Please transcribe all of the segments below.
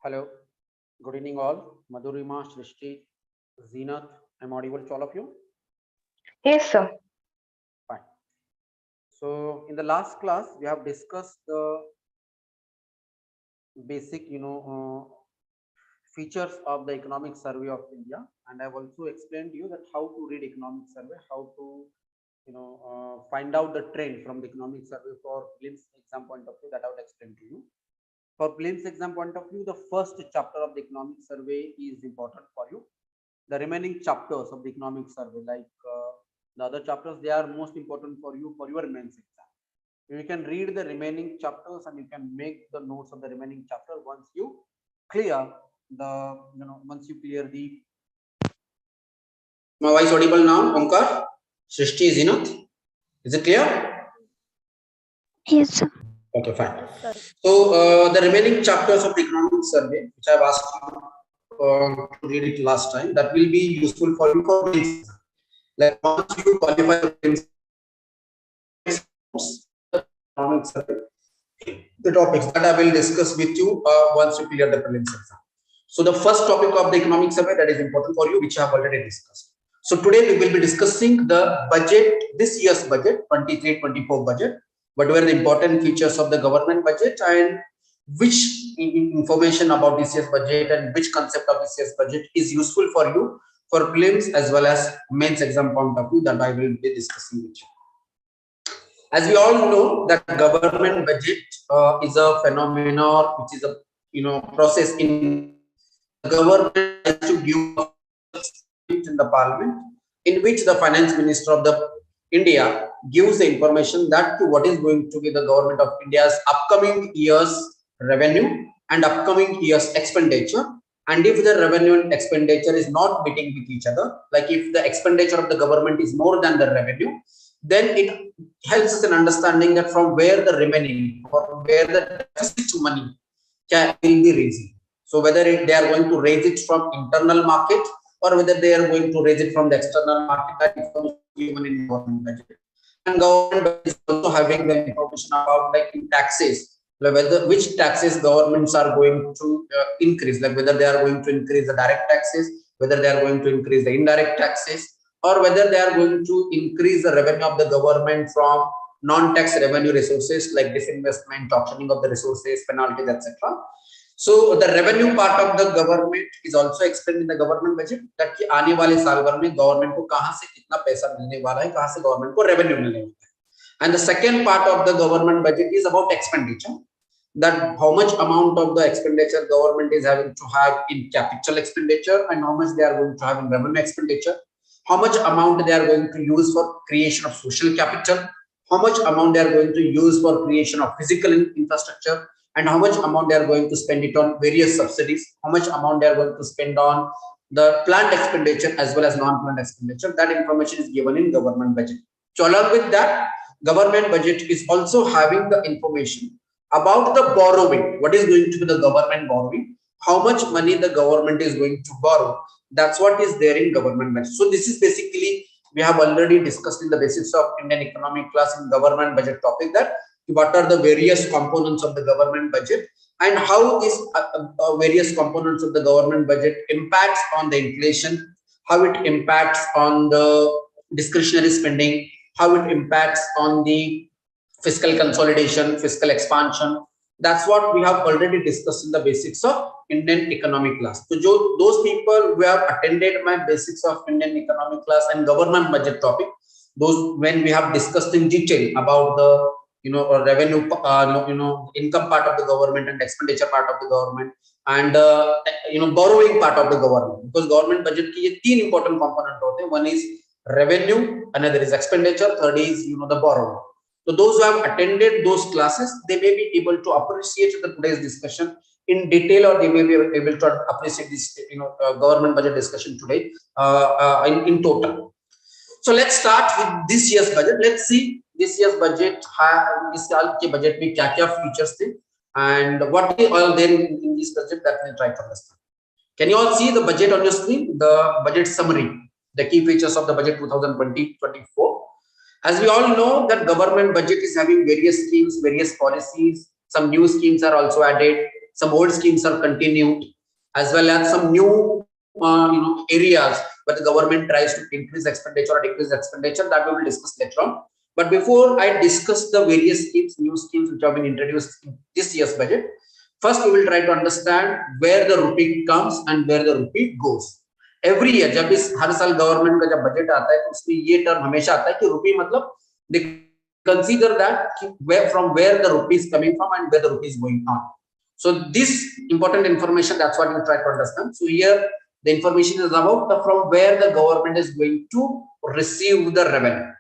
Hello, good evening all. Madhurima, Srishti, Zeenath, I'm audible to all of you? Yes, sir. Fine. So in the last class, we have discussed the basic, features of the economic survey of India, and I've also explained to you that how to read economic survey, how to, find out the trend from the economic survey for prelims exam point of view. That I would explain to you. For prelims exam point of view, the first chapter of the economic survey is important for you. The remaining chapters of the economic survey, like the other chapters, they are most important for you for your mains exam. You can read the remaining chapters and you can make the notes of the remaining chapter once you clear the, once you clear the. My voice audible now, Omkar? Srishti, is enough? Is it clear? Yes, sir. Okay, fine. So the remaining chapters of the economic survey, which I've asked you to read it last time, that will be useful for you for mains exam. Like once you qualify the prelims, economic survey, the topics that I will discuss with you once you clear the prelims exam. So the first topic of the economic survey that is important for you, which I have already discussed. So today we will be discussing the budget, this year's budget, 23-24 budget. What were the important features of the government budget and which information about this year's budget and which concept of this year's budget is useful for you for prelims as well as mains exam point of view, that I will be discussing with you. As we all know that government budget is a phenomenon which is a process in the government has to give in the parliament, in which the finance minister of the India gives the information that to what is going to be the government of India's upcoming year's revenue and upcoming year's expenditure. And if the revenue and expenditure is not meeting with each other, like if the expenditure of the government is more than the revenue, then it helps us in understanding that from where the remaining or where the deficit money can be raising. So whether they are going to raise it from internal market or whether they are going to raise it from the external market, that information is given in government budget. And government budget is also having the information about like in taxes, like whether which taxes governments are going to increase, like whether they are going to increase the direct taxes, whether they are going to increase the indirect taxes, or whether they are going to increase the revenue of the government from non-tax revenue resources like disinvestment, auctioning of the resources, penalties, etc. So the revenue part of the government is also explained in the government budget that कि आने वाले साल भर में government को कहां से कितना पैसा मिलने वाला है, कहां से गवर्नमेंट को रेवेन्यू मिलने वाला है. And the second part of the government budget is about expenditure, that how much amount of the expenditure government is having to have in capital expenditure and how much they are going to have in revenue expenditure, how much amount they are going to use for creation of social capital, how much amount they are going to use for creation of physical infrastructure, and how much amount they are going to spend it on various subsidies, how much amount they are going to spend on the planned expenditure as well as non-planned expenditure. That information is given in government budget. So along with that, government budget is also having the information about the borrowing. What is going to be the government borrowing? How much money the government is going to borrow? That's what is there in government budget. So this is basically, we have already discussed in the basics of Indian economic class in government budget topic, that what are the various components of the government budget and how these various components of the government budget impacts on the inflation, how it impacts on the discretionary spending, how it impacts on the fiscal consolidation, fiscal expansion. That's what we have already discussed in the basics of Indian economic class. So those people who have attended my basics of Indian economic class and government budget topic, those when we have discussed in detail about the revenue, income part of the government and expenditure part of the government, and borrowing part of the government, because government budget की ये तीन important component होते हैं. One is revenue, another is expenditure, third is the borrowing. So those who have attended those classes, they may be able to appreciate the today's discussion in detail, or they may be able to appreciate this government budget discussion today in total. So let's start with this year's budget. Let's see this year's budget, इस साल के budget में क्या-क्या features थे and what is all there in this budget, that we'll try to understand. Can you all see the budget on your screen? The budget summary, the key features of the budget 2020-24. As we all know that government budget is having various schemes, various policies, some new schemes are also added, some old schemes are continued, as well as some new areas where the government tries to increase expenditure or decrease expenditure, that we will discuss later on. But before I discuss the various schemes, new schemes which have been introduced in this year's budget, first we will try to understand where the rupee comes and where the rupee goes. Every year जब इस हर साल government का जब budget आता है तो उसमें ये टर्म हमेशा आता है कि रुपी मतलब they consider that from where the rupee is coming from and where the rupee is going on. So this important information, that's what you try to understand. So here the information is about from where the government is going to receive the revenue.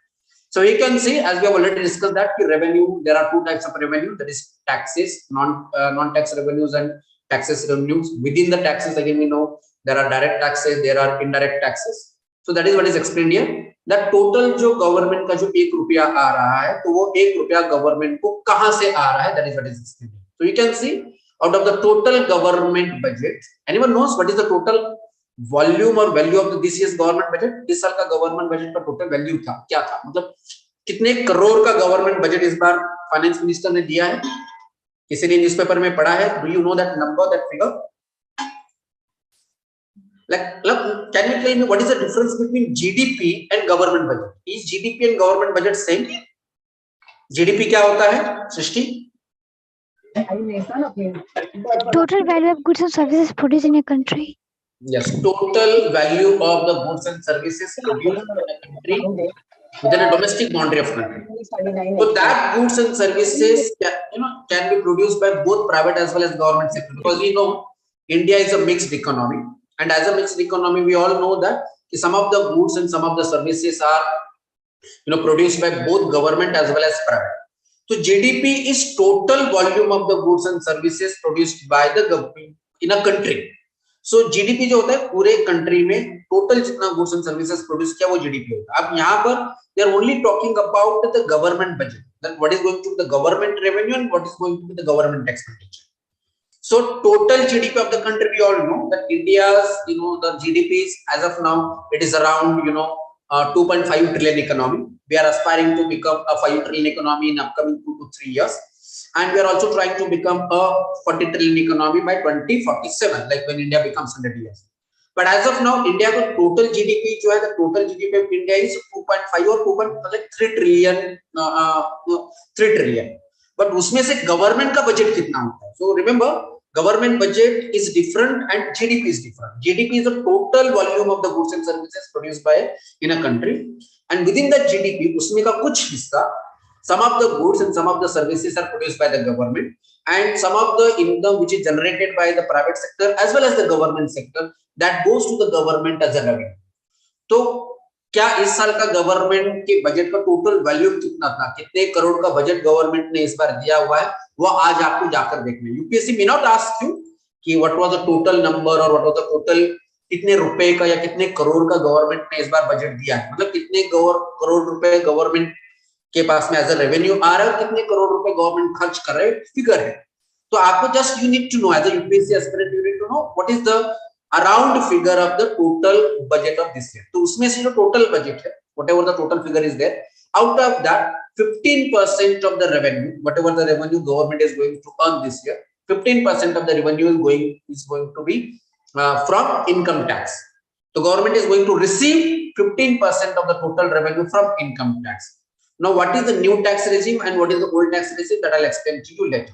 So you can see, as we have already discussed, that revenue, there are two types of revenue, that is taxes, non-tax revenues and taxes revenues. Within the taxes, again, we know there are direct taxes, there are indirect taxes. So that is what is explained here. That total जो government का जो 1 रुपया आ रहा है, तो वो 1 रुपया government को कहां से आ रहा है, that is what is explained. So you can see, out of the total government budget, anyone knows what is the total volume or value of this year's government budget? इस साल का government budget का total value था, क्या था? मतलब कितने करोड़ का government budget इस बार finance minister ने दिया है? किसी ने न्यूज़पेपर में पढ़ा है? Do you know that number, that figure? Like, can you tell me what is the difference between GDP and government budget? Is GDP and government budget same? GDP क्या होता है, सृष्टि? Total value of goods and services produced in a country. Yes, total value of the goods and services produced in a country within a domestic boundary of country. So that goods and services can be produced by both private as well as government sector, because we know India is a mixed economy, and as a mixed economy we all know that some of the goods and some of the services are produced by both government as well as private. So GDP is total volume of the goods and services produced by the government in a country. So GDP जो होता है पूरे country में total जितना goods and services produce किया वो GDP होता है. अब यहाँ पर they are only talking about the government budget, that what is going to be the government revenue and what is going to be the government expenditure. So total GDP of the country, we all know that India's the GDP is, as of now, it is around 2.5 trillion economy. We are aspiring to become a 5 trillion economy in upcoming 2 to 3 years. And we are also trying to become a 40 trillion economy by 2047, like when India becomes 100 years. But as of now, India का total GDP जो है, the total GDP of India is 2.5 or 3 trillion, 3 trillion. But उसमें से government का budget कितना होता है? So remember, government budget is different and GDP is different. GDP is the total volume of the goods and services produced by in a country, and within that GDP, उसमें का कुछ हिस्सा, some of the goods and some of the services are produced by the government, and some of the income which is generated by the private sector as well as the government sector, that goes to the government as a revenue. तो क्या इस साल का government के budget का total value कितना था, कितने करोड़ का बजट गवर्नमेंट ने इस बार दिया हुआ है, वो आज आपको जाकर देखना है. UPSC may not ask you कि what was the total number or what was the total कितने रुपए का या कितने करोड़ का गवर्नमेंट ने इस बार बजट दिया है, मतलब कितने करोड़ रुपए गवर्नमेंट के पास में एज अ रेवेन्यू आ रहा है, कितने करोड़ रुपए गवर्नमेंट खर्च कर रहे हैं, फिगर है. तो आपको just you need to know, as a UPSC aspirant you need to know what is the around figure of the total budget of this year. तो उसमें से जो टोटल बजट है, whatever the total figure is there, out of that 15% of the revenue, whatever the revenue government is going to earn this year, 15% of the revenue is going to be from income tax. The government is going to receive 15% of the total revenue from income tax. Now, what is the new tax regime and what is the old tax regime, that I'll explain to you later.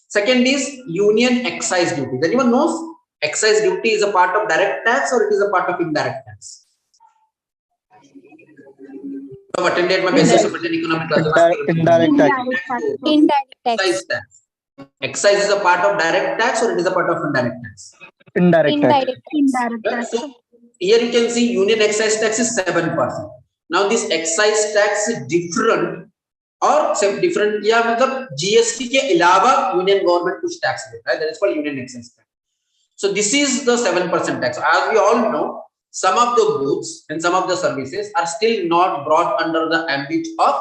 Second is union excise duty. Anyone knows excise duty is a part of direct tax or it is a part of indirect tax? You have attended my basic economic class. Indirect tax. Indirect tax. Excise is a part of direct tax or it is a part of indirect tax? Indirect tax. Indirect tax. So here you can see union excise tax is 7%. Now this excise tax is different और different या मतलब GST के अलावा union government कुछ tax लेता है, that is called union excise tax. So this is the 7% tax. As we all know, some of the goods and some of the services are still not brought under the ambit of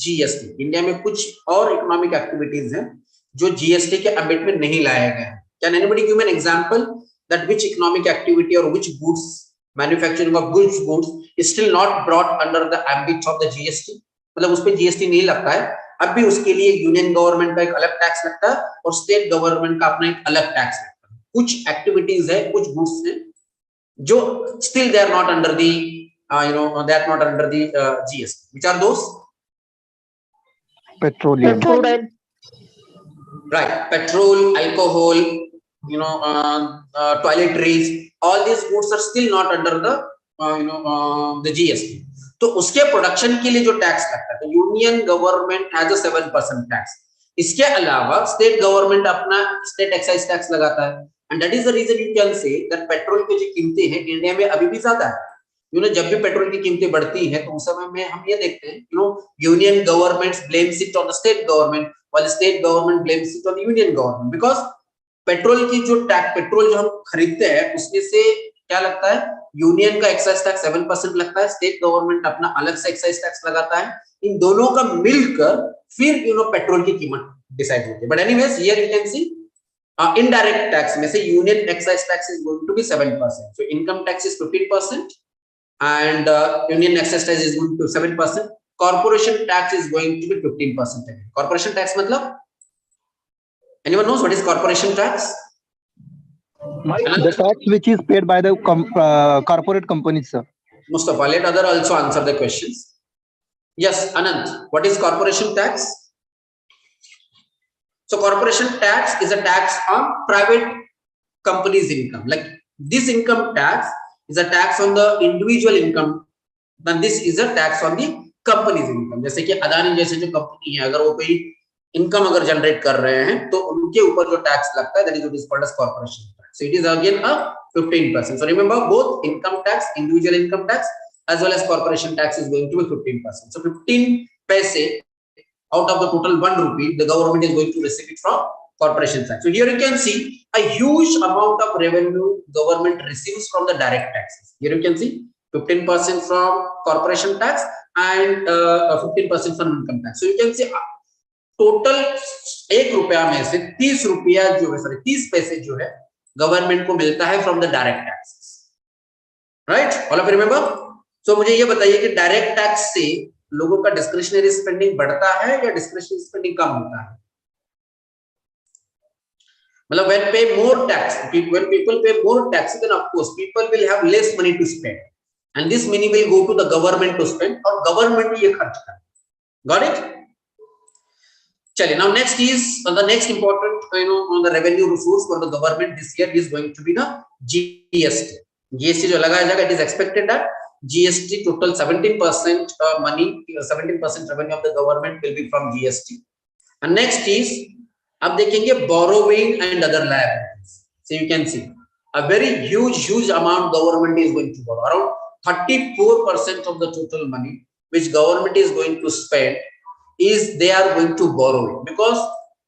GST. India में कुछ और economic activities हैं जो GST के ambit में नहीं लाए गए हैं. Can anybody give an example that which economic activity or which goods, manufacturing of goods is still not brought under the ambit of the GST? मतलब उस पे GST नहीं लगता है. अब भी उसके लिए यूनियन गवर्नमेंट का एक अलग टैक्स लगता है और स्टेट गवर्नमेंट का अपना एक अलग टैक्स लगता है। कुछ एक्टिविटीज है, कुछ गुड्स है जो still they are not under the they are not under the GST. Which are those? Petroleum. Right, petrol, alcohol, toiletries, all these goods are still not under the the GST. तो उसके production के लिए जो tax लगता है, union government has a 7% tax. इसके अलावा state government अपना स्टेट एक्साइज टैक्स लगाता है, and that is the reason you can say that petrol की जो कीमतें हैं इंडिया में अभी भी ज्यादा है। जब भी पेट्रोल की कीमतें बढ़ती हैं तो उस समय में हम ये देखते हैं union government blames it on the state government, while state government blames it on the union government, because petrol की जो पेट्रोल जो हम खरीदते हैं उसमें से क्या लगता है, यूनियन का एक्साइज टैक्स 7% लगता है, स्टेट गवर्नमेंट अपना अलग से एक्साइज टैक्स लगाता है, इन दोनों का मिलकर फिर पेट्रोल की कीमत डिसाइड होती है। But anyways here you can see indirect tax में से union excise tax is going to be 7%, so income tax is 15% and union excise tax is going to 7%. Corporation tax is going to be 15% again. Corporation tax matlab, anyone knows what is corporation tax? The tax which is paid by the corporate companies, sir. Mustafa, let other also answer the questions. Yes, Anant, what is corporation tax? So corporation tax is a tax on private companies' income. Like this income tax is a tax on the individual income, then this is a tax on the company's income. जैसे कि अदानी जैसे जो company है, अगर वो कोई income अगर generate कर रहे हैं तो उनके ऊपर जो टैक्स लगता है, that is what is called as corporation tax. So it is again a 15%. So remember, both income tax, individual income tax, as well as corporation tax is going to be 15%. So 15 paise out of the total 1 rupee, the government is going to receive it from corporation tax. So here you can see a huge amount of revenue government receives from the direct taxes. Here you can see 15% from corporation tax and 15% from income tax. So you can see total 1 रुपया में से 30 रुपया जो है, sorry 30 पैसे जो है government को मिलता है from the direct taxes, right? All of you remember? So मुझे ये बताइए कि डायरेक्ट टैक्स से लोगों का डिस्क्रिशनरी स्पेंडिंग बढ़ता है या डिस्क्रिशनरी स्पेंडिंग कम होता है? मतलब when pay more tax, when people pay more tax, then of course people will have less money to spend, and this money will go to the government to spend, और government ये खर्च करे. Got it? चलिए, now next is the next important on the revenue resource for the government this year is going to be the GST. GST जो लगाया जाएगा, it is expected that GST total 17% money, 17% revenue of the government will be from GST. And next is, अब देखेंगे borrowing and other liabilities. So you can see a very huge amount government is going to borrow. Around 34% of the total money which government is going to spend is they are going to borrow it, because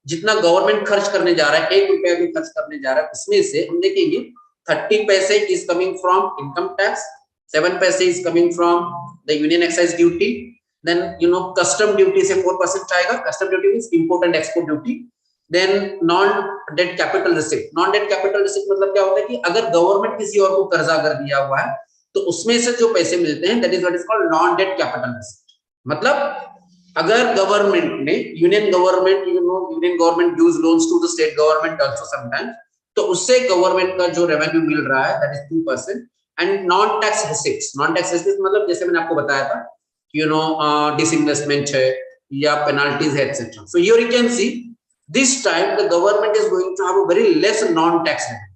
जितना government खर्च करने जा रहा है, 1 रुपया भी खर्च करने जा रहा है, उसमें से हम देखेंगे 30 पैसे is coming from income tax, 7 पैसे is coming from the union excise duty, then custom duty से 4% आएगा. Custom duty means import and export duty. Then non-debt capital receipt. Non-debt capital receipt मतलब क्या होता है कि अगर गवर्नमेंट किसी और को कर्जा अगर दिया हुआ है तो उसमें से जो पैसे मिलते हैं, that is what is called non-debt capital receipt. मतलब अगर गवर्नमेंट ने union government gives loans to the state government also sometimes, तो उससे गवर्नमेंट का जो रेवेन्यू मिल रहा है that is 2%. and non-tax receipts. Non-tax receipts मतलब जैसे मैंने आपको बताया था disinvestment है या penalties है etc. So here you can see this time the government is going to have a very less non-tax revenue.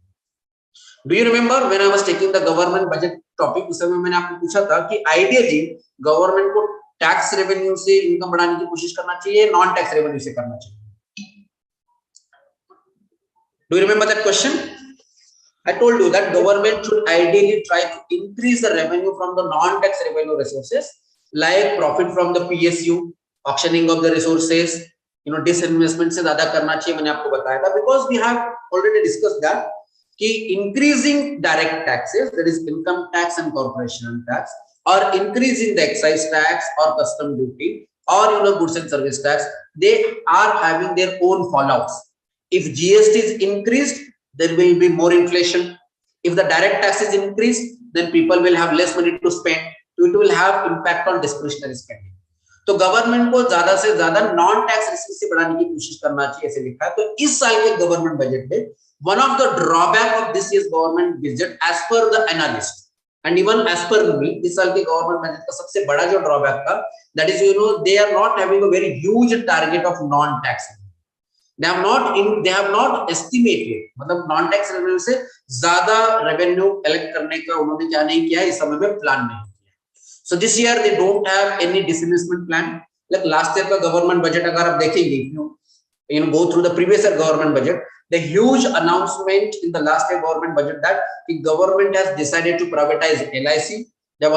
Do you remember when I was taking the government budget topic, उस समय मैंने आपको पूछा था कि ideally government को tax revenue से income बढ़ाने की कोशिश करना चाहिए, नॉन टैक्स रेवेन्यू से करना चाहिए? Do you remember that question? I told you that government should ideally try to increase the revenue from the non-tax revenue resources, like profit from the PSU, auctioning of the resources, disinvestment से ज्यादा करना चाहिए. मैंने आपको बताया था, because we have already discussed that कि increasing direct taxes, that is income tax and corporation tax, or increasing the excise tax or custom duty or goods and service tax, they are having their own fallouts. If GST is increased, there will be more inflation. If the direct tax is increased, then people will have less money to spend. So it will have impact on discretionary spending. तो government को ज्यादा से ज्यादा non tax receive से बढ़ाने की कोशिश करना चाहिए, ऐसे लिखा है। तो इस साल के गवर्नमेंट बजट में one of the drawback of this year's government budget as per the analyst and even as per me, इस साल के गवर्नमेंट बजट का सबसे बड़ा जो ड्रॉबैक था, that is they are not having a very huge target of non tax. they have not estimated, मतलब non tax revenue से ज्यादा रेवेन्यू कलेक्ट करने का उन्होंने क्या नहीं किया, इस समय में प्लान नहीं किया। So this year they don't have any disinvestment plan. Like last year का गवर्नमेंट बजट अगर आप देखेंगे, you know, go through the previous year government budget, the huge announcement in the last year government budget that the government has decided to privatize LIC. They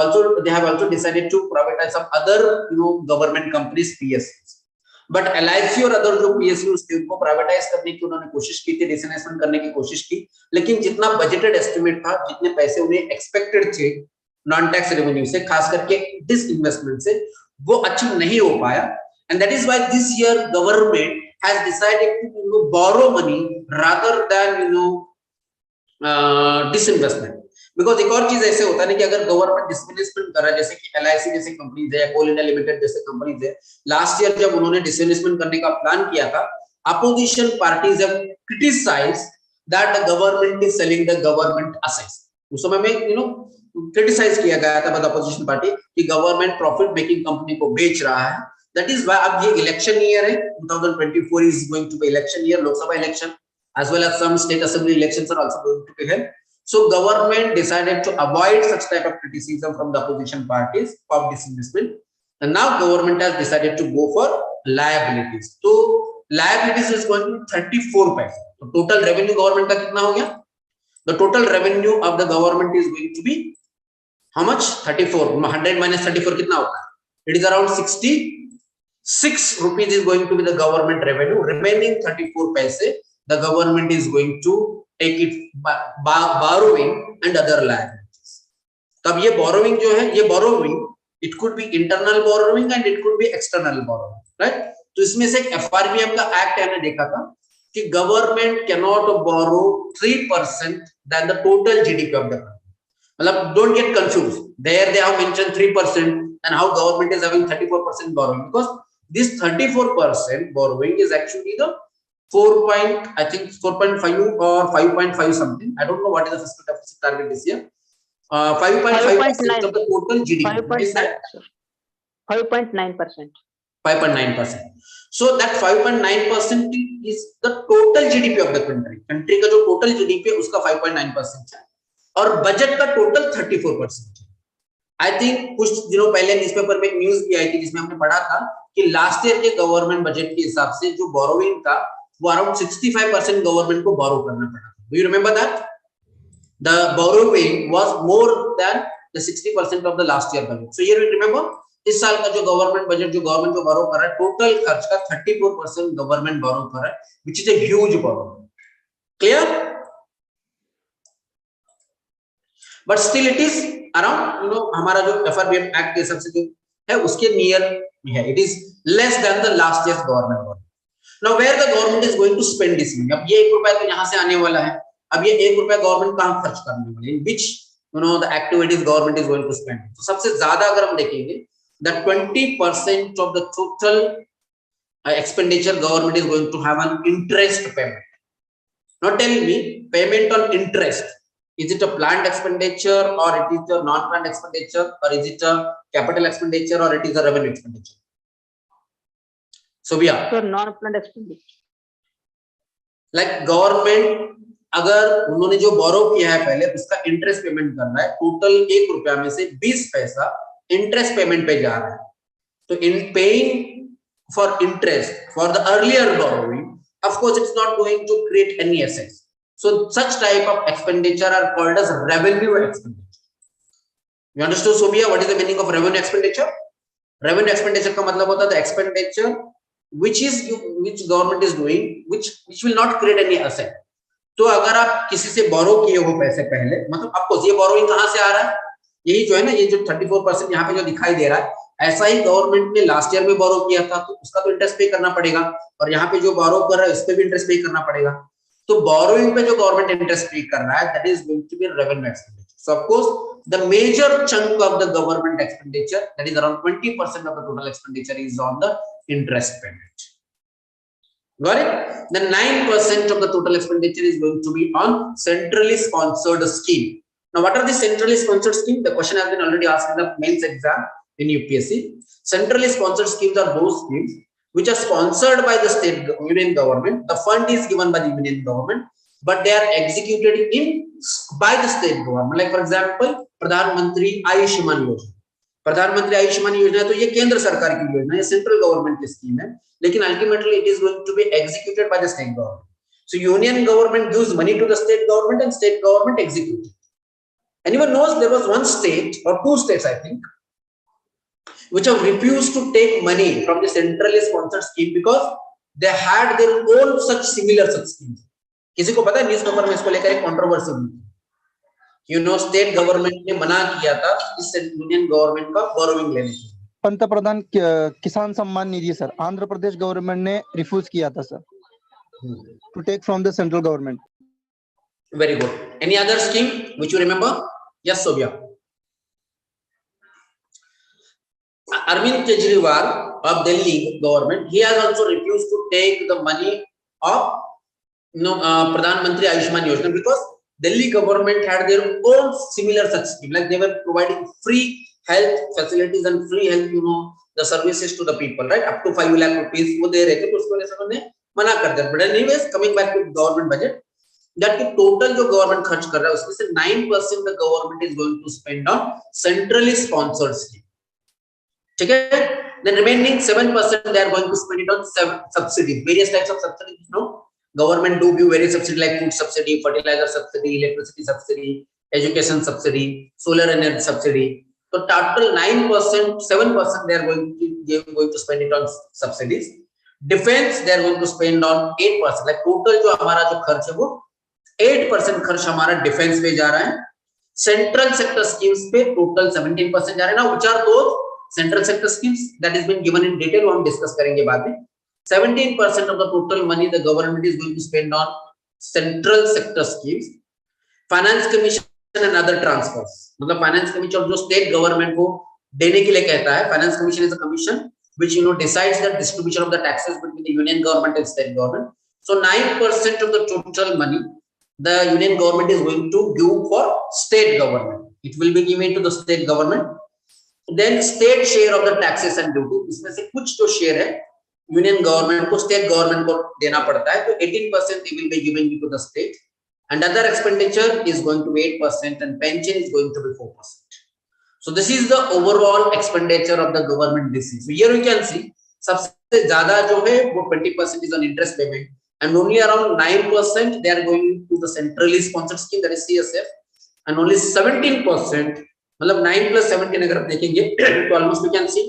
have also decided to privatize some other, you know, government companies, PSUs. But LIC और other जो PSUs थे उनको privatise करने की उन्होंने कोशिश की थी, डिसइन्वेस्टमेंट करने की कोशिश की, लेकिन जितना बजटेड एस्टिमेट था, जितने पैसे उन्हें एक्सपेक्टेड थे नॉन टैक्स रेवेन्यू से, खास करके डिसइन्वेस्टमेंट से, वो अचीव नहीं हो पाया। And that is why this year government has decided to, you know, borrow money rather than, you know, disinvestment. Because एक और चीज ऐसे होता है ना कि अगर गवर्नमेंट डिसइन्वेस्टमेंट कर रहा है, जैसे कि LIC जैसे कंपनीज है या कोल इंडिया लिमिटेड जैसे कंपनीज है, लास्ट ईयर जब उन्होंने डिसइन्वेस्टमेंट करने का प्लान किया था, opposition parties have criticised that the government is selling the government assets. उस समय में, you know, क्रिटिसाइज किया गया था बाय द अपोजिशन पार्टी कि गवर्नमेंट प्रॉफिट मेकिंग कंपनी को बेच रहा है। That is why अब ये इलेक्शन ईयर है, 2024 is going to be election year, Lok Sabha election as well as some state assembly elections are also going to be held. So government decided to avoid such type of criticism from the opposition parties of disinvestment, and now government has decided to go for liabilities. So liabilities is going to be 34 paise. So total revenue government का कितना हो गया? The total revenue of the government is going to be how much? 34. 100 minus 34 कितना होगा? It is around 66 rupees is going to be the government revenue. Remaining 34 paise the government is going to take it borrowing and other liabilities. तब ये borrowing जो है, ये borrowing it could be internal borrowing and it could be external borrowing, right? तो इसमें से FRBM का act हमने देखा था कि government cannot borrow 3% than the total GDP of the country. मतलब don't get confused. There they have mentioned 3% and how government is having 34% borrowing, because this 34% borrowing is actually the 4.5 or 5.5 something. I don't know what is the fiscal deficit target this year. 5.5% of the total GDP. What is that? 5.9%. 5.9%. So that 5.9% is the total GDP of the country. Country का जो total GDP है उसका 5.9% है और budget का total 34% है। I think कुछ दिनों पहले न्यूज़पेपर में एक न्यूज़ भी आई थी जिसमें हमने पढ़ा था कि लास्ट ईयर के गवर्नमेंट बजट के हिसाब से जो बोरोइंग था वो अराउंड 65% गवर्नमेंट को बोरो करना पड़ा था। Do you remember that? The borrowing was more than the 60% of the last year budget. So here we remember इस साल का जो गवर्नमेंट बजट, जो गवर्नमेंट जो बोरो कर रहा है, टोटल खर्च का 34% गवर्नमेंट बोरो कर रहा है, which is a huge borrow. Clear? But still it is around, you know, हमारा जो FRBM एक्ट के हिसाब से जो है उसके नियर है, it is less than the last year government borrow. Now where the government is going to spend this money. अब ये 1 रुपया तो यहां से आने वाला है, अब ये 1 रुपया गवर्नमेंट कहां खर्च करने वाली है, which, you know, the activities government is going to spend. तो सबसे ज्यादा अगर हम देखेंगे the 20% of the total expenditure government is going to have an interest payment. Now tell me, payment on interest, is it a planned expenditure or it is a non-planned expenditure, or is it a capital expenditure, or it is a revenue expenditure? So So non-planned expenditure. like government अगर उन्होंने जो बोरो किया है पहले उसका interest payment करना है, total 1 रुपया में से 20 पैसा इंटरेस्ट पेमेंट पे जा रहा है। तो इन paying for interest for the earlier borrowing, of course it's not going to create any assets. So such type of expenditure are called as revenue expenditure. You understood, Sobia, what is the meaning of revenue expenditure? Revenue expenditure का मतलब होता है the expenditure which government is doing which will not create any asset. तो अगर आप किसी से बोरो किए हो पैसे पहले, मतलब आपको ये बोरोइंग कहां से आ रहा है, यही जो है ना, ये जो 34% यहाँ पे जो दिखाई दे रहा है, ऐसा ही गवर्नमेंट ने लास्ट ईयर में बोरो किया था तो उसका तो इंटरेस्ट पे करना पड़ेगा, और यहाँ पे जो बोरो कर रहा है उस पे भी इंटरेस्ट पे करना पड़ेगा। तो बोरोइंग पे जो गवर्नमेंट इंटरेस्ट पे कर रहा है, that is going to be revenue expenditure. So of course the major chunk of the government expenditure, that is around 20% of the total expenditure, is on the interest payment. Got it? Then 9% of the total expenditure is going to be on centrally sponsored scheme. Now, what are the centrally sponsored schemes? The question has been already asked in the mains exam in UPSC. Centrally sponsored schemes are those schemes which are sponsored by the state union government. The fund is given by the union government, but they are executed by the state government. Like for example, Pradhan Mantri Ayushman Yojana. प्रधानमंत्री आयुष्मान योजना तो ये केंद्र सरकार की योजना है, central government की स्कीम है, लेकिन ultimately it is going to be executed by the state government. So union government gives money to the state government and state government execute. Anyone knows there was one state or two states, I think, which have refused to take money from the centrally sponsored scheme because they had their own such similar such schemes. किसी को पता है newspaper में इसको लेकर एक controversy हुई? State government ने मना किया था इस यूनियन गवर्नमेंट का बोरोइंग लेने के लिए. पंतप्रधान किसान सम्मान निधि सर, आंध्र प्रदेश गवर्नमेंट ने रिफ्यूज किया था sir, to take from the central government. Very good. Any other scheme which you remember? Yes, Sobhya. Arvind Kejriwal of Delhi government, he has also refused to take the money of Pradhan Mantri Ayushman Yojana because Delhi government had their own similar such scheme, like they were providing free health facilities and free health, the services to the people, right? Up to 5 lakh rupees वो दे रहे थे, तो उसको लेकर उन्होंने मना कर दिया. But anyways, coming back to government budget, that the total जो government खर्च कर रहा है उसमें से 9% the government is going to spend on centrally sponsored scheme. ठीक है? Then remaining 7% they are going to spend it on subsidies, various types of subsidies. Government do give various subsidy like food subsidy, fertilizer subsidy, electricity subsidy, education subsidy, solar energy subsidy. So total 9%, 7% they are going to spend it on subsidies. Defense they are going to spend on 8%. Like total जो हमारा जो खर्च है वो 8% खर्च हमारा defence पे जा रहा है. सेंट्रल सेक्टर स्कीम्स पे टोटल 17% जा रहा है. ना which are those central sector schemes that is been given in detail, वो हम डिस्कस करेंगे बाद में. 17% of the total money the government is going to spend on central sector schemes. Finance commission and other transfers, मतलब finance commission जो state government को देने के लिए कहता है. Finance commission is a commission which decides the distribution of the taxes between the union government and state government. So 9% of the total money the union government is going to give for state government. It will be given to the state government. Then state share of the taxes and duty, इसमें से कुछ जो share है union government को state government को देना पड़ता है, तो 18% they will be giving to the state, and other expenditure is going to be 8% and pension is going to be 4%. So this is the overall expenditure of the government this year. So here you can see सबसे ज्यादा जो है वो 20% is on interest payment and only around 9% they are going to the centrally sponsored scheme, that is CSF, and only 17%, मतलब 9 plus 17 अगर आप देखेंगे तो almost you can see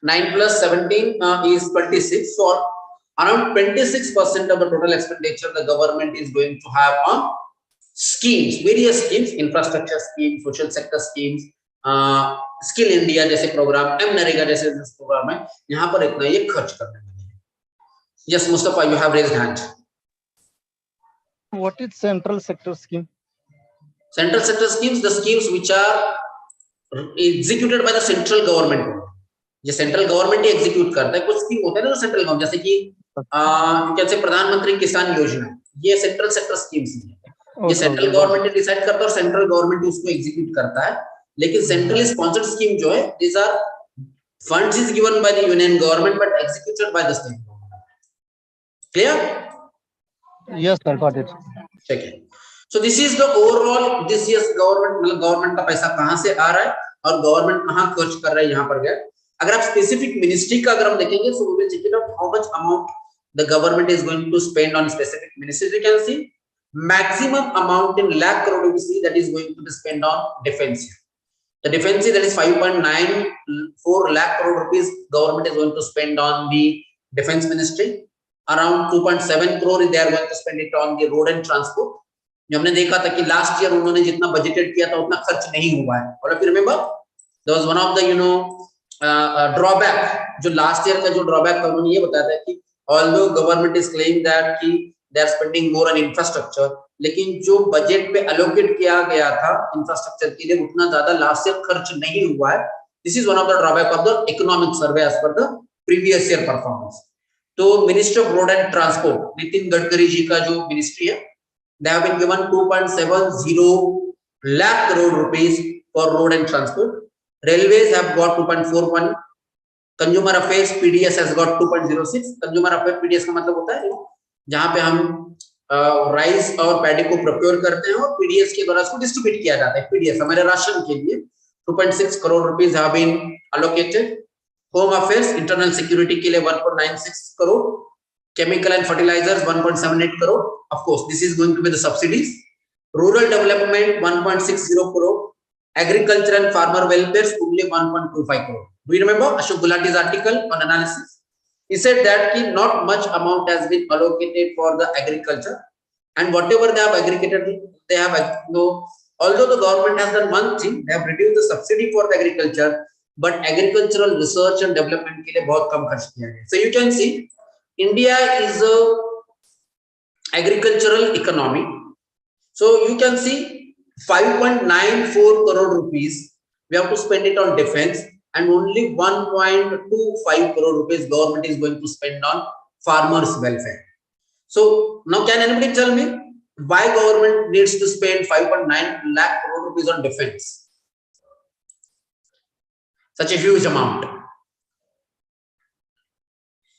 9 plus 17 is 26. So around 26% of the total expenditure the government is going to have on schemes, various schemes, infrastructure schemes, social sector schemes, skill India जैसे programme, एमनरेगा जैसे programme है, यहाँ पर इतना ये खर्च करने वाले हैं. Yes Mustafa, you have raised hand. What is central sector scheme? Central sector schemes, the schemes which are executed by the central government. ये सेंट्रल गवर्नमेंट ही एग्जीक्यूट करता है. कुछ स्कीम होता है ना सेंट्रल गवर्नमेंट, जैसे कि कैसे प्रधानमंत्री किसान योजना, ये सेंट्रल सेक्टर स्कीम्स है. ये सेंट्रल गवर्नमेंट ने डिसाइड करता है और सेंट्रल गवर्नमेंट उसको एग्जीक्यूट करता है. लेकिन सेंट्रली स्पॉन्सर्ड स्कीम जो है, these are funds is given by the union government but executed by the state government. Clear? Yes sir, got it. ठीक है. So this is the overall this year's government, मतलब government का पैसा कहाँ से आ रहा है और गवर्नमेंट कहाँ खर्च कर रहा है, यहाँ पर गया. अगर आप स्पेसिफिक मिनिस्ट्री का अगर हम देखेंगे, so we will check it out how much amount the government is going to spend on specific ministries. You can see maximum amount in lakh crore rupees that is going to be spent on defense. The defense, that is 5.94 lakh crore rupees government is going to spend on the defense ministry. Around 2.7 crore they are going to spend it on the road and transport. हमने देखा था कि last year उन्होंने जितना budgeted किया था उतना खर्च नहीं हुआ है. और फिर remember there was one of the drawback, जो लास्ट ईयर का जो ड्रॉबैक था उन्होंने ये बताया था कि although government is claiming that they are spending more on infrastructure, लेकिन जो बजट पे एलोकेट किया गया था इंफ्रास्ट्रक्चर के लिए उतना ज्यादा लास्ट ईयर खर्च नहीं हुआ है. This is one of the drawback of the economic survey as per the previous year performance. तो minister of road and transport Nitin Gadkari ji का जो मिनिस्ट्री है, they have been given 2.70 lakh crore rupees for road and transport. Railways have got 2.41. Consumer affairs PDS has got 2.06. Consumer affairs PDS का मतलब होता है जहां पे हम राइस और पैडी को प्रोक्योर करते हैं और पीडीएस के द्वारा उसको डिस्ट्रीब्यूट किया जाता है. पीडीएस हमारे राशन के लिए 2.6 crore rupees have been allocated. Home affairs internal security के लिए 1.96 crore. Chemical and fertilizers 1.78 crore. Of course, this is going to be the subsidies. Rural development 1.60 crore. Agriculture and farmer welfare only 1.25 crore. Do you remember Ashok Gulati's article on analysis? He said that not much amount has been allocated for the agriculture, and whatever they have aggregated, they have although the government has done one thing, they have reduced the subsidy for the agriculture, but agricultural research and development के लिए बहुत कम खर्च किया गया. So you can see India is a agricultural economy. So you can see 5.94 crore rupees we have to spend it on defense, and only 1.25 crore rupees government is going to spend on farmers welfare. So now can anybody tell me why government needs to spend 5.9 lakh crore rupees on defense? Such a huge amount.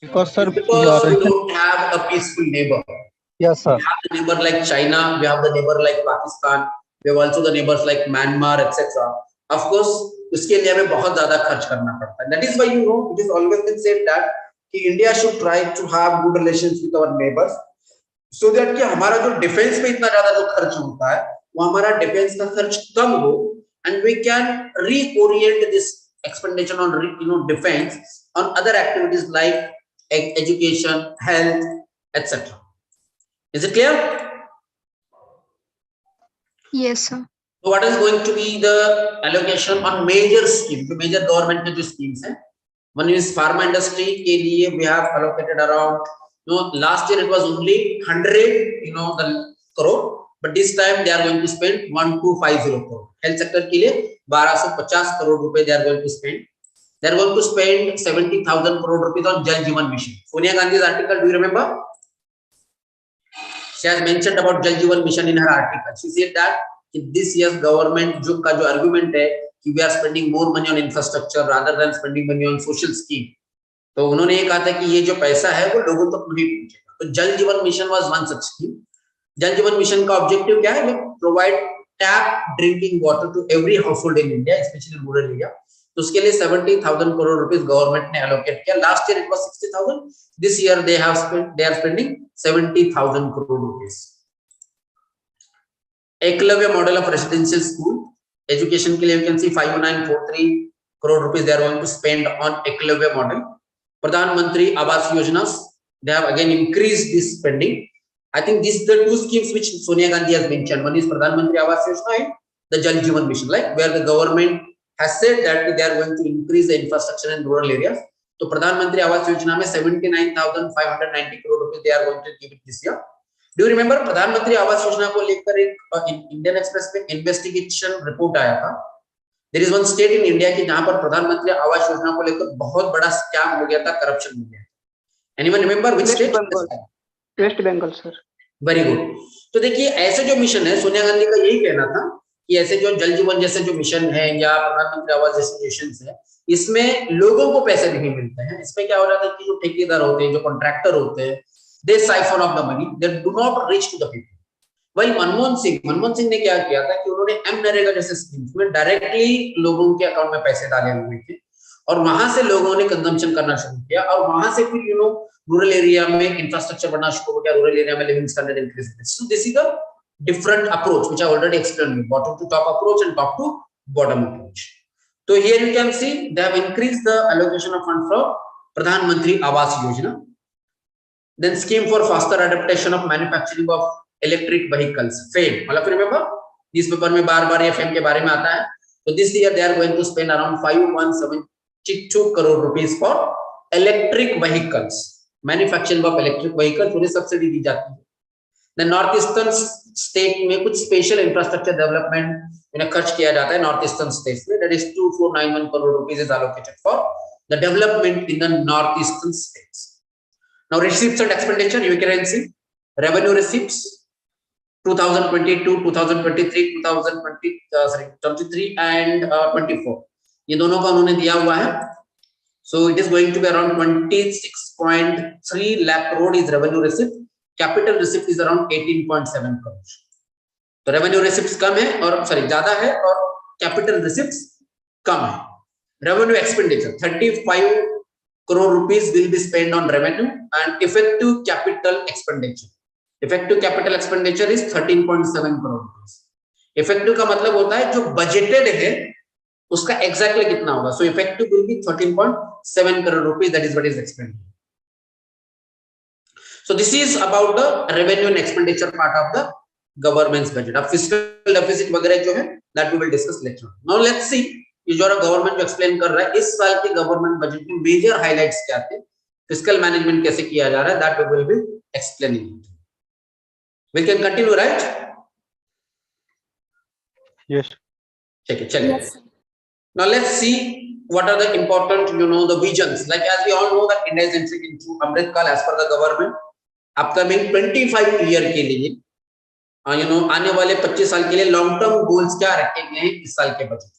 Because sir, because we don't have a peaceful neighbor. Yes sir. We have the neighbor like China, we have the neighbor like Pakistan, we have also the neighbors like Myanmar, etc. Of course, उसके लिए हमें बहुत ज्यादा खर्च करना पड़ता है. That is why it is always been said that कि India should try to have good relations with our neighbors, so that कि हमारा जो डिफेंस पे इतना ज्यादा जो खर्च होता है वो हमारा डिफेंस का खर्च कम हो, and we can reorient this expenditure on defense on other activities like education, health, etc. Is it clear? Yes, sir. So what is going to be the allocation on major schemes? The major government के जो schemes हैं, one is pharma industry के लिए we have allocated around, last year it was only 100 the crore, but this time they are going to spend 1250 crore. Health sector के लिए 1250 crore रुपए they are going to spend. They are going to spend 70,000 crore rupees on Jal Jeevan Mission. Sonia Gandhi's article, do you remember? She has mentioned about Jal Jeevan Mission in her article. She said that this year's government जो argument है कि we are spending more money on infrastructure rather than spending money on social scheme. तो उन्होंने ये कहा था कि ये जो पैसा है वो लोगों तक नहीं पहुंचेगा. तो जल जीवन mission was one such scheme. जल जीवन मिशन का ऑब्जेक्टिव क्या है? Provide tap drinking water to every household in India, especially in rural area. तो उसके लिए 70,000 करोड़ रुपीस गवर्नमेंट ने एलोकेट किया. Last year it was 60,000. This year they are spending 70,000 crore rupees. Eklavya model of residential school education के लिए you can see 5943 crore rupees they are going to spend on Eklavya model. प्रधानमंत्री Awas Yojana, they have again increased this spending. I think these are the two schemes which Sonia Gandhi has mentioned. One is Pradhan Mantri Awas Yojana and the Jal Jeevan Mission, like where the government has said that they are going to increase the infrastructure in rural areas. So Pradhan Mantri Awas Yojana में 79,590 crore rupees they are going to give it this year. Do you remember प्रधान मंत्री आवास योजना को लेकर एक Indian express पे investigation report आया था. There is one state in India कि जहां पर प्रधानमंत्री आवास योजना को लेकर बहुत बड़ा स्कैम हो गया था, करप्शन हो गया. Anyone remember which state? West Bengal sir. Very good. तो देखिए ऐसे जो मिशन है, सोनिया गांधी का यही कहना था कि ऐसे जो जल जीवन जैसे जो मिशन है या प्रधानमंत्री आवास जैसे मिशन है, इसमें लोगों को पैसे नहीं मिलते हैं. इसमें क्या हो जाता है कि जो ठेकेदार होते हैं, जो कॉन्ट्रैक्टर होते हैं, they siphon off the money, they do not reach to the people. वही मनमोहन सिंह ने क्या किया था कि उन्होंने एमनरेगा जैसे स्कीम्स में डायरेक्टली लोगों के अकाउंट में पैसे डाले हुए थे और वहां से लोगों ने कंजम्पशन करना शुरू किया और वहां से फिर रूरल एरिया में इंफ्रास्ट्रक्चर बनना शुरू हो गया, रूरल एरिया में लिविंग स्टैंडर्ड इंक्रीज हो गया. So this is a different approach which I already explained, bottom to top approach and top to bottom approach. So here you can see they have increased the allocation of funds for Pradhan Mantri Awas Yojana. Then scheme for faster adaptation of manufacturing of electric vehicles, FAME. All of you remember इस paper में बार-बार ये FAME के बारे में आता है. So this year they are going to spend around 5172 crore rupees for electric vehicles, manufacturing of electric vehicles. उन्हें सब्सिडी दी जाती है. देन नॉर्थ ईस्टर्न स्टेट में कुछ स्पेशल इंफ्रास्ट्रक्चर डेवलपमेंट इन्हें खर्च किया जाता है नॉर्थ ईस्टर्न स्टेट्स में, that is 2491 crore rupees is allocated for the development in the north eastern states. Now receipts and expenditure, you can see revenue receipts 2022, 2023, 2023 and 24, ये दोनों का उन्होंने दिया हुआ है. So it is going to be around 26.3 lakh crore is revenue receipt. Capital receipt is around 18.7 crore. तो revenue receipts कम है और ज्यादा है और capital receipts कम है. Revenue expenditure 35 crore rupees will be spent on revenue and effective capital expenditure. Effective capital expenditure is 13.7 crore rupees. Effective का मतलब होता है जो budgeted है उसका exactly कितना होगा. So effective will be 13.7 crore rupees. That is what is expended. So this is about the revenue and expenditure part of the government's budget. अब fiscal deficit वगैरह जो है that we will discuss later. Now let's see ये जो government जो explain कर रहा है इस साल के गवर्नमेंट बजट में मेजर हाइलाइट्स क्या थे, फिस्कल मैनेजमेंट कैसे किया जा रहा है, that we will be explaining. We can continue right? Yes. ठीक है, चलिए. Now let's see what are the important the visions, like as we all know that India is entering into Amrit Kal as per the government. upcoming 25 year के लिए आने वाले 25 साल के लिए लॉन्ग टर्म गोल्स क्या रखे गए हैं इस साल के budget.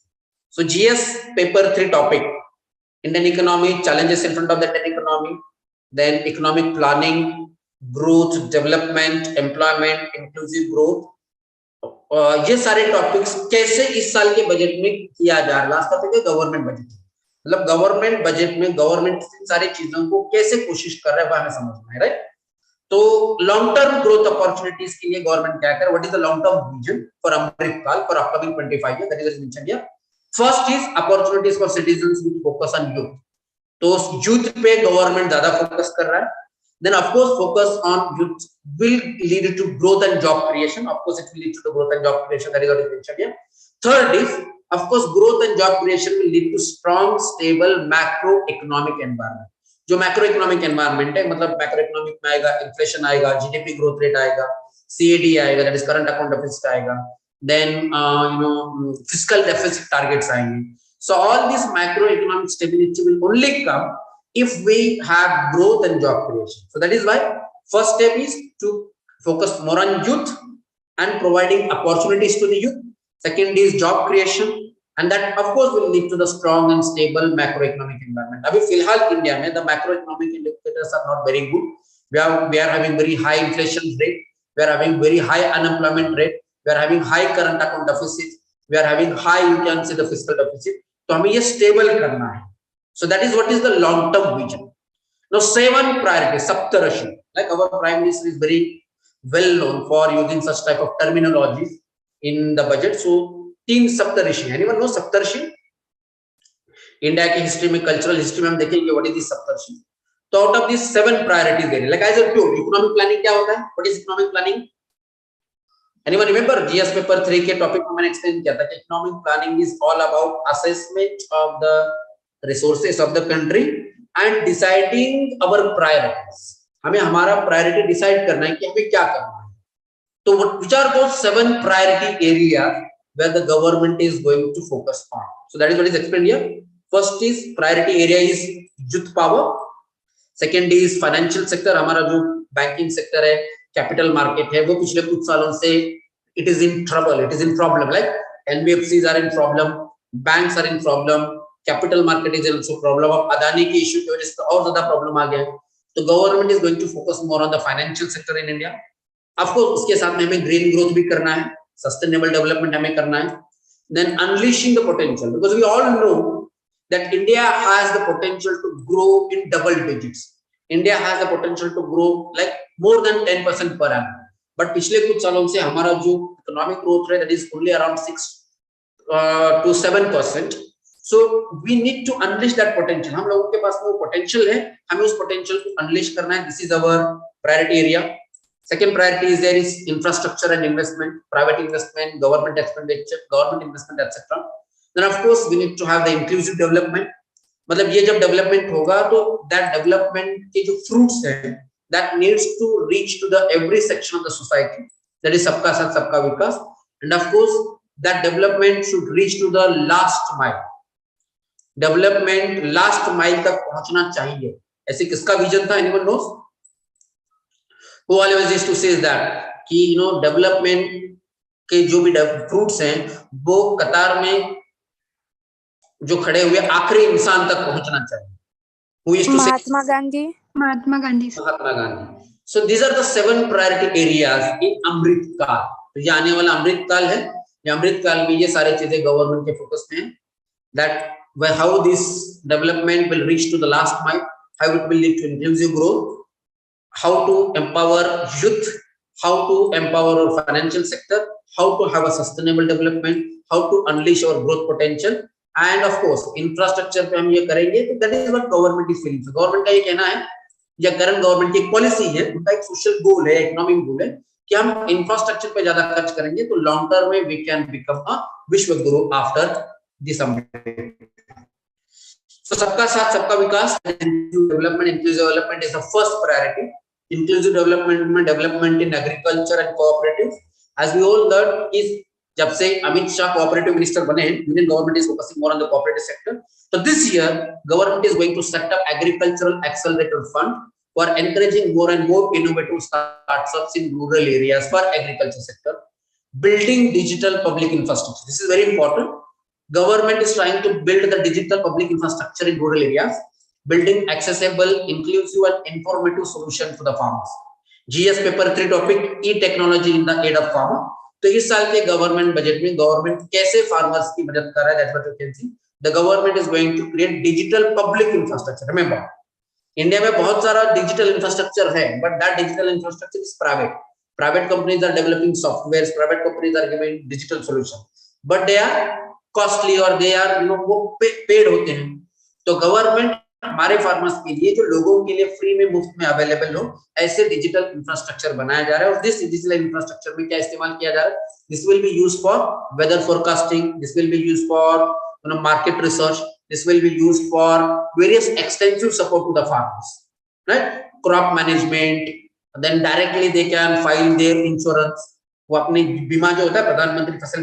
So GS paper 3 topic, Indian economy, challenges in front of the Indian economy, then economic planning, growth, development, employment, inclusive growth. ये सारे टॉपिक्स कैसे इस साल के बजट में किया जा रहा है. लास्ट टॉपिक है गवर्नमेंट बजट, मतलब गवर्नमेंट बजट में गवर्नमेंट इन सारी चीजों को कैसे कोशिश कर रहा है वह हमें समझना है, राइट. तो लॉन्ग टर्म ग्रोथ अपॉर्चुनिटीज के लिए गवर्नमेंट क्या करे, what is the long term vision for Amrit Kaal for upcoming 25 years, that is mentioned here. First is opportunities for citizens with focus on youth. तो यूथ पे गवर्नमेंट ज्यादा focus कर रहा है. Then of course focus on youth will lead to growth and job creation. Of course it will lead to the growth and job creation, that is what is mentioned here. Third is of course growth and job creation will lead to strong stable macroeconomic environment. जो macroeconomic environment है मतलब macroeconomic में आएगा inflation आएगा, GDP growth rate आएगा, CAD आएगा, that is current account deficit आएगा, then fiscal deficit targets आएंगे. So all this macroeconomic stability will only come if we have growth and job creation. So that is why first step is to focus more on youth and providing opportunities to the youth. Second is job creation, and that of course will lead to the strong and stable macroeconomic environment. अभी फिलहाल India में the macroeconomic indicators are not very good. We are having very high inflation rate. We are having very high unemployment rate. We are having high current account deficit. We are having high, you can see, the fiscal deficit. तो हमें ये stable करना है. So that is what is the long term vision. Now 7 priorities, Saptarishi. Like our Prime Minister is very well known for using such type of terminologies in the budget. So 3 Saptarishi. Anyone know Saptarishi? India की history में, cultural history में हम देखेंगे what is the Saptarishi. So out of these 7 priorities there, like as I told, economic planning क्या होता है? What is economic planning? Anyone remember GS paper 3 के topic में मैंने explain किया था कि economic planning is all about assessment of the resources of the country and deciding our priorities. हमें हमारा प्रायोरिटी डिसाइड करना है कि हमें क्या करना है. तो which are those 7 priority areas where the government is going to focus on. So that is what is explained here. First is priority area is youth power. Second is financial sector. हमारा जो banking sector है, capital market है, वो पिछले कुछ सालों से it is in trouble, it is in problem. Like NBFCs are in problem, banks are in problem, capital market is also problem. अब अदानी की इश्यू की वजह से और ज्यादा प्रॉब्लम आ गया है. तो government is going to focus more on the financial sector in India. Of course उसके साथ में हमें ग्रीन ग्रोथ भी करना है, सस्टेनेबल डेवलपमेंट हमें करना है. Then unleashing the potential, because we all know that India has the potential to grow in double digits. India has the potential to grow like more than 10% per annum. But पिछले कुछ सालों से हमारा जो economic growth rate that is only around 6 to 7%. So we need to unleash that potential. हम लोगों के पास वो potential है, हमें उस potential को unleash करना है. This is our priority area. Second priority is there is infrastructure and investment, private investment, government expenditure, government investment, etc. Then of course we need to have the inclusive development. मतलब ये जब development होगा तो that development के जो fruits हैं that needs to reach to the every section of the society, that is sabka saath sabka vikas, and of course that development should reach to the last mile. Development last mile तक पहुंचना चाहिए, ऐसे किसका vision था? Anyone knows? Who always used to say that कि you know development के जो भी फ्रूट्स हैं वो कतार में जो खड़े हुए आखिरी इंसान तक पहुंचना चाहिए. Who used to say? Mahatma Gandhi. Mahatma Gandhi. Mahatma Gandhi. So these are the 7 priority areas in अमृत काल. तो ये आने वाला अमृत काल है. ये अमृत काल में ये सारी चीजें गवर्नमेंट के फोकस में है. That where how this development will reach to the last mile, how it will lead to inclusive growth, how to empower youth, how to empower our financial sector, how to have a sustainable development, how to unleash our growth potential, and of course infrastructure पे हम ये करेंगे. तो that is what government is feeling. So government का ये कहना है, या करंट गवर्नमेंट की एक पॉलिसी है, उनका एक सोशल गोल है, इकोनॉमिक गोल है कि हम इंफ्रास्ट्रक्चर पे ज्यादा खर्च करेंगे तो लॉन्ग टर्म में वी कैन बिकम अ विश्व गुरु आफ्टर दिस अमृत. So सबका साथ सबका विकास, development, inclusive development is the first priority. Inclusive development में development in agriculture and cooperatives. As we all learned is जब से अमित शाह cooperative minister बने हैं, Union government is focusing more on the cooperative sector. So this year government is going to set up agricultural accelerator fund for encouraging more and more innovative startups in rural areas for agriculture sector. Building digital public infrastructure. This is very important. Government is trying to build the digital public infrastructure in rural areas, building accessible, inclusive and informative solution to the farmers. GS paper 3 topic, e-technology in the aid of farmer. तो इस साल के government budget में government कैसे farmers की मदद कर रहा है, that's what you can see. The government is going to create digital public infrastructure. Remember, India में बहुत सारा डिजिटल इंफ्रास्ट्रक्चर है, but that digital infrastructure is private. Private companies are developing softwares, private companies are giving digital solution, but they are costly और they are वो paid होते हैं. तो government हमारे फार्मर्स के लिए, जो लोगों के लिए फ्री में मुफ्त में अवेलेबल हो, ऐसे डिजिटल इंफ्रास्ट्रक्चर बनाया जा रहा है. और दिस डिजिटल इंफ्रास्ट्रक्चर में क्या इस्तेमाल किया जा रहा है? This will be used for weather forecasting, this will be used for market research, this will be used for various extensive support to the farmers, right? Crop management, then directly they can file their insurance. वो अपनी बीमा जो होता है प्रधानमंत्री फसल